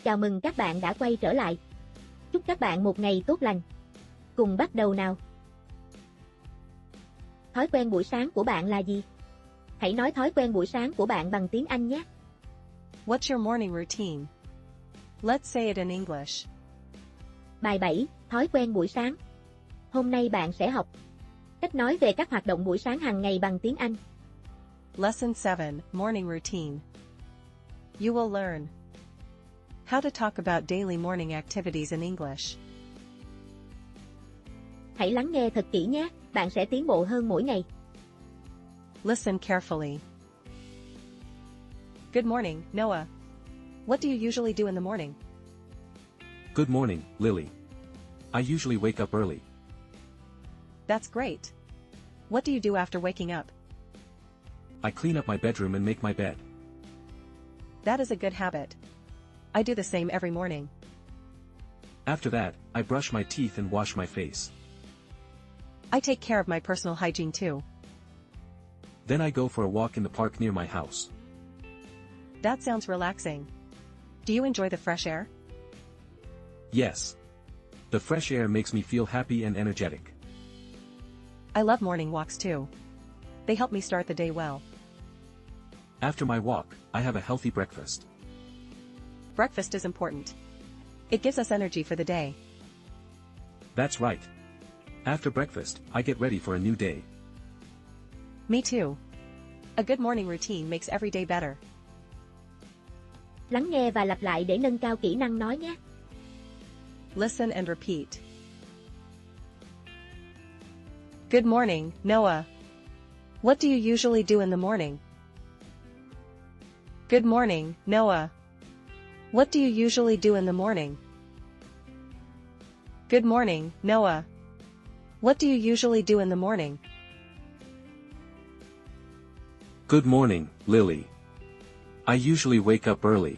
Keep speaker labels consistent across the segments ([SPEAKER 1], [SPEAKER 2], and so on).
[SPEAKER 1] Chào mừng các bạn đã quay trở lại. Chúc các bạn một ngày tốt lành. Cùng bắt đầu nào. Thói quen buổi sáng của bạn là gì? Hãy nói thói quen buổi sáng của bạn bằng tiếng Anh nhé.
[SPEAKER 2] What's your morning routine? Let's say it in English.
[SPEAKER 1] Bài 7. Thói quen buổi sáng. Hôm nay bạn sẽ học cách nói về các hoạt động buổi sáng hàng ngày bằng tiếng Anh.
[SPEAKER 2] Lesson 7, Morning Routine. You will learn how to talk about daily morning activities in English.
[SPEAKER 1] Hãy lắng nghe thật kỹ nhé, bạn sẽ tiến bộ hơn mỗi ngày.
[SPEAKER 2] Listen carefully. Good morning, Noah. What do you usually do in the morning?
[SPEAKER 3] Good morning, Lily. I usually wake up early.
[SPEAKER 2] That's great. What do you do after waking up?
[SPEAKER 3] I clean up my bedroom and make my bed.
[SPEAKER 2] That is a good habit. I do the same every morning.
[SPEAKER 3] After that, I brush my teeth and wash my face.
[SPEAKER 2] I take care of my personal hygiene too.
[SPEAKER 3] Then I go for a walk in the park near my house.
[SPEAKER 2] That sounds relaxing. Do you enjoy the fresh air?
[SPEAKER 3] Yes. The fresh air makes me feel happy and energetic.
[SPEAKER 2] I love morning walks too. They help me start the day well.
[SPEAKER 3] After my walk, I have a healthy breakfast.
[SPEAKER 2] Breakfast is important. It gives us energy for the day.
[SPEAKER 3] That's right. After breakfast, I get ready for a new day.
[SPEAKER 2] Me too. A good morning routine makes every day better.
[SPEAKER 1] Lắng nghe và lặp lại để nâng cao kỹ năng nói nhé.
[SPEAKER 2] Listen and repeat. Good morning, Noah. What do you usually do in the morning? Good morning, Noah. What do you usually do in the morning? Good morning, Noah. What do you usually do in the morning?
[SPEAKER 3] Good morning, Lily. I usually wake up early.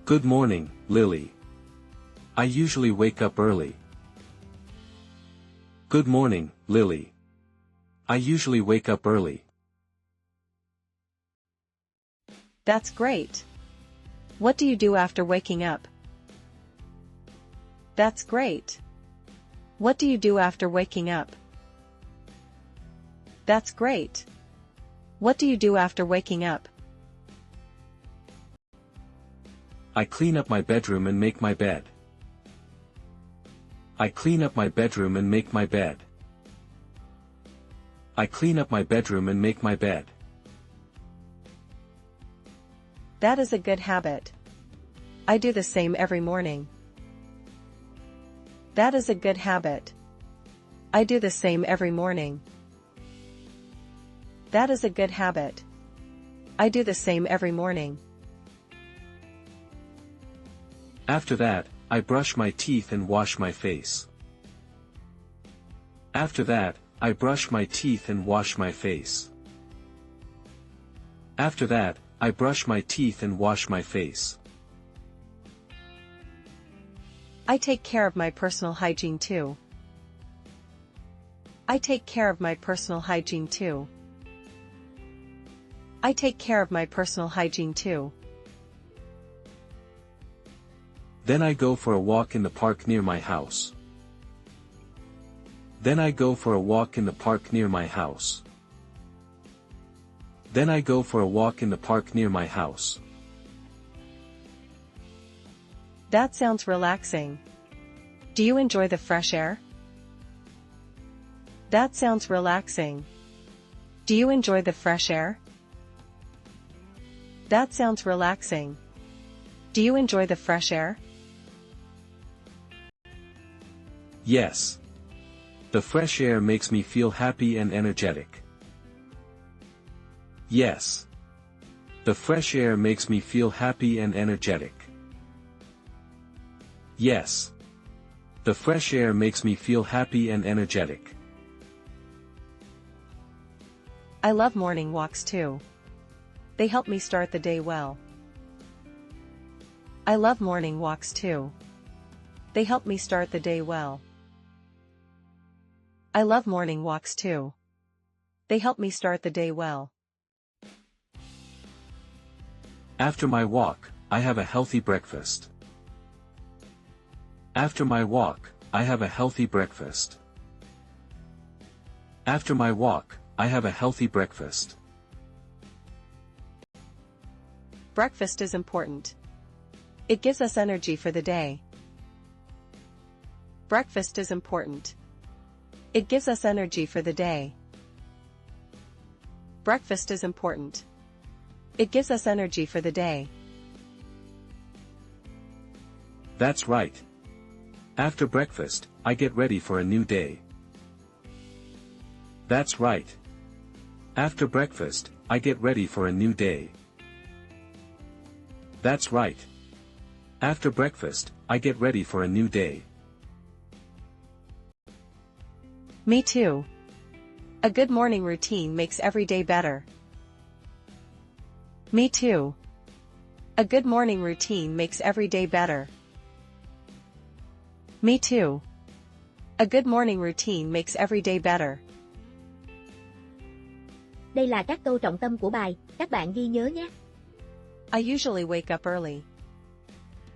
[SPEAKER 3] Good morning, Lily. I usually wake up early. Good morning, Lily. I usually wake up early.
[SPEAKER 2] That's great. What do you do after waking up? That's great. What do you do after waking up? That's great. What do you do after waking up?
[SPEAKER 3] I clean up my bedroom and make my bed. I clean up my bedroom and make my bed. I clean up my bedroom and make my bed.
[SPEAKER 2] That is a good habit. I do the same every morning. That is a good habit. I do the same every morning. That is a good habit. I do the same every morning.
[SPEAKER 3] After that, I brush my teeth and wash my face. After that, I brush my teeth and wash my face. After that, I brush my teeth and wash my face.
[SPEAKER 2] I take care of my personal hygiene too. I take care of my personal hygiene too. I take care of my personal hygiene too.
[SPEAKER 3] Then I go for a walk in the park near my house. Then I go for a walk in the park near my house. Then I go for a walk in the park near my house.
[SPEAKER 2] That sounds relaxing. Do you enjoy the fresh air? That sounds relaxing. Do you enjoy the fresh air? That sounds relaxing. Do you enjoy the fresh air?
[SPEAKER 3] Yes. The fresh air makes me feel happy and energetic. Yes. The fresh air makes me feel happy and energetic. Yes. The fresh air makes me feel happy and energetic.
[SPEAKER 2] I love morning walks too. They help me start the day well. I love morning walks too. They help me start the day well. I love morning walks too. They help me start the day well.
[SPEAKER 3] After my walk, I have a healthy breakfast. After my walk, I have a healthy breakfast. After my walk, I have a healthy breakfast.
[SPEAKER 2] Breakfast is important. It gives us energy for the day. Breakfast is important. It gives us energy for the day. Breakfast is important. It gives us energy for the day.
[SPEAKER 3] That's right. After breakfast, I get ready for a new day. That's right. After breakfast, I get ready for a new day. That's right. After breakfast, I get ready for a new day.
[SPEAKER 2] Me too. A good morning routine makes every day better. Me too. A good morning routine makes every day better. Me too. A good morning routine makes every day better.
[SPEAKER 1] Đây là các câu trọng tâm của bài, các bạn ghi nhớ nhé.
[SPEAKER 2] I usually wake up early.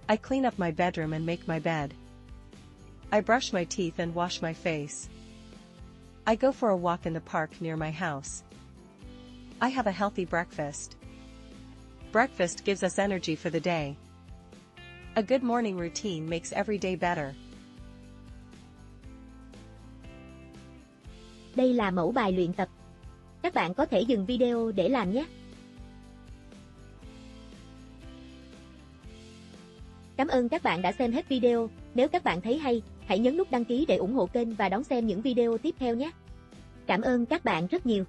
[SPEAKER 2] I clean up my bedroom and make my bed. I brush my teeth and wash my face. I go for a walk in the park near my house. I have a healthy breakfast. Breakfast gives us energy for the day. A good morning routine makes every day better.
[SPEAKER 1] Đây là mẫu bài luyện tập. Các bạn có thể dừng video để làm nhé. Cảm ơn các bạn đã xem hết video. Nếu các bạn thấy hay, hãy nhấn nút đăng ký để ủng hộ kênh và đón xem những video tiếp theo nhé. Cảm ơn các bạn rất nhiều.